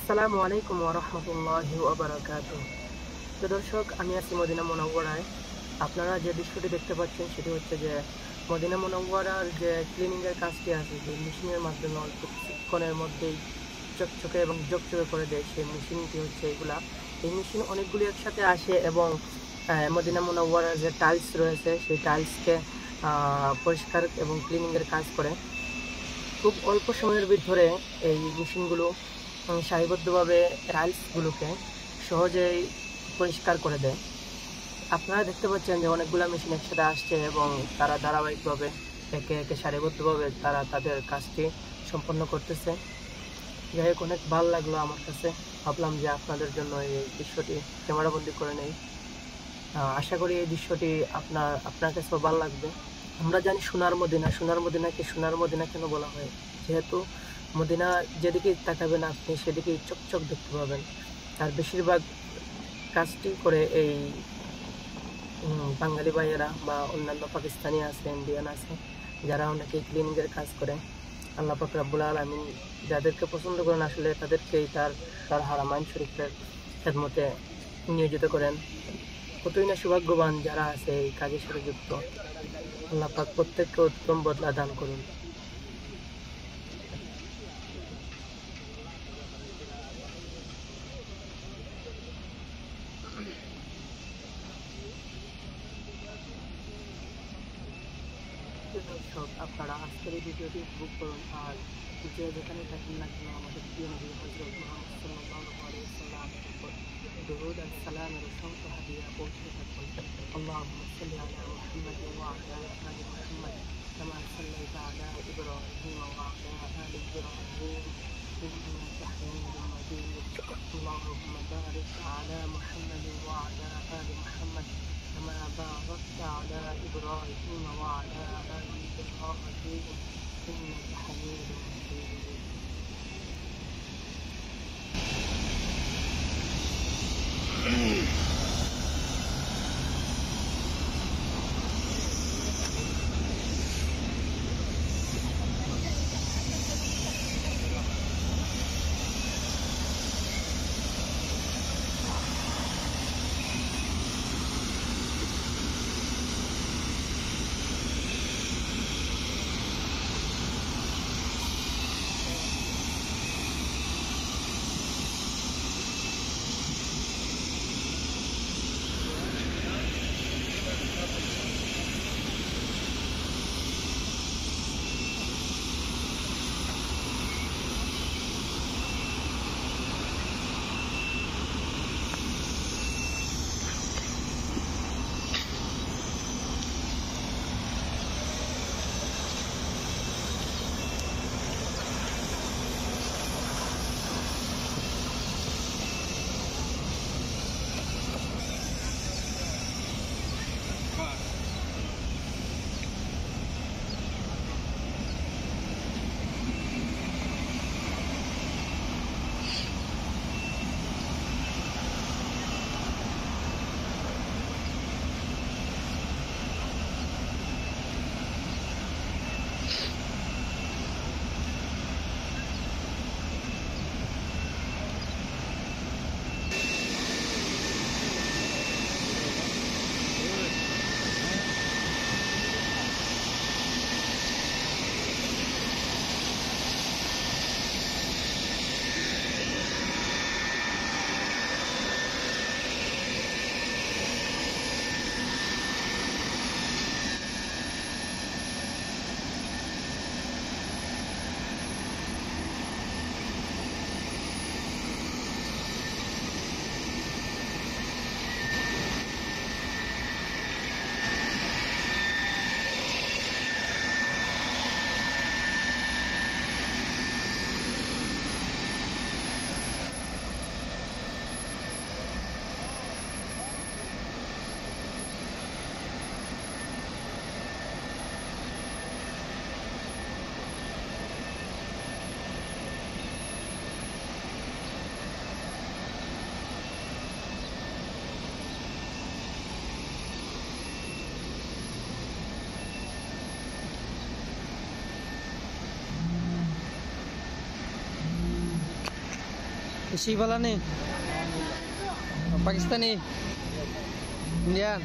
আসসালামু আলাইকুম ওয়া রাহমাতুল্লাহি ওয়া বারাকাতুহু। তো দর্শক, আমি আছি মদিনা মুনাওয়ারায়। আপনারা যে দৃশ্যটি দেখতে পাচ্ছেন সেটি হচ্ছে যে মদিনা মুনাওয়ারার যে ক্লিনিং এর কাজটি আছে, যে মেশিনের মাধ্যমে অল্প কিছুক্ষণের মধ্যেই চকচকে এবং ঝকঝকে করে দেয়, সেই মেশিনটি হচ্ছে এগুলা। এই মেশিন অনেকগুলি একসাথে আসে এবং মদিনা মুনাওয়ারার যে টাইলস রয়েছে সেই টাইলসকে পরিষ্কার এবং ক্লিনিং এর কাজ করে। খুব অল্প সময়ের ভিতরে এই মেশিনগুলো সারিবদ্ধভাবে টাইলসগুলোকে সহজেই পরিষ্কার করে দেয়। আপনারা দেখতে পাচ্ছেন যে অনেকগুলা মেশিন একসাথে আসছে এবং তারা ধারাবাহিকভাবে একে একে সারিবদ্ধভাবে তারা তাদের কাজটি সম্পন্ন করতেছে। যাই হোক, অনেক ভালো লাগলো আমার কাছে। ভাবলাম যে আপনাদের জন্য এই দৃশ্যটি ক্যামেরাবন্দি করে নেই। আশা করি এই দৃশ্যটি আপনার কাছেও ভালো লাগবে। আমরা জানি সোনার মদিনা, সোনার মদিনাকে সোনার মদিনা কেন বলা হয়? যেহেতু মদিনা যেদিকে তাকাবেন আপনি সেদিকেই চকচক দেখতে পাবেন। আর বেশিরভাগ কাজটি করে এই বাঙালি ভাইয়েরা বা অন্যান্য পাকিস্তানি আছে, ইন্ডিয়ান আছে, যারা অনেকেই ক্লিনিংয়ের কাজ করে। আল্লাহ পাক রব্বুল আলামিন যাদেরকে পছন্দ করেন আসলে তাদেরকেই তার হারামাইন শরীফের খেদমতে নিয়োজিত করেন। কতই না সৌভাগ্যবান যারা আছে এই কাজের সাথে যুক্ত। আল্লাহ পাক প্রত্যেককে উত্তম বদলা দান করুন। দর্শক, আপনারা আজকের এই ভিডিওটি উপভোগ করুন। আর যে যেখানে থাকেন না কেন, আমাদের প্রিয় নবী হযরত মুহাম্মদ সাল্লাল্লাহু আলাইহি ওয়াসাল্লামের উপর দুরূদ আর সালামের অসংখ্য হাদিয়া পৌঁছে থাকুন। আল্লাহুম্মা সাল্লি আলা মুহাম্মাদ ওয়া আলা আলি মুহাম্মাদ কামা সাল্লাইতা আলা ইব্রাহিম ওয়া আলা আলি ইব্রাহিম ইন্নাকা হামিদুম মাজিদ। আল্লাহুম্মা বারিক আলা মুহাম্মাদ ওয়া আলা আলি মুহাম্মাদ كما باركت على إبراهيم وعلى آل إبراهيم إنك حميد مجيد. দেশি বালা নি পাকিস্তানি ইন্ডিয়ান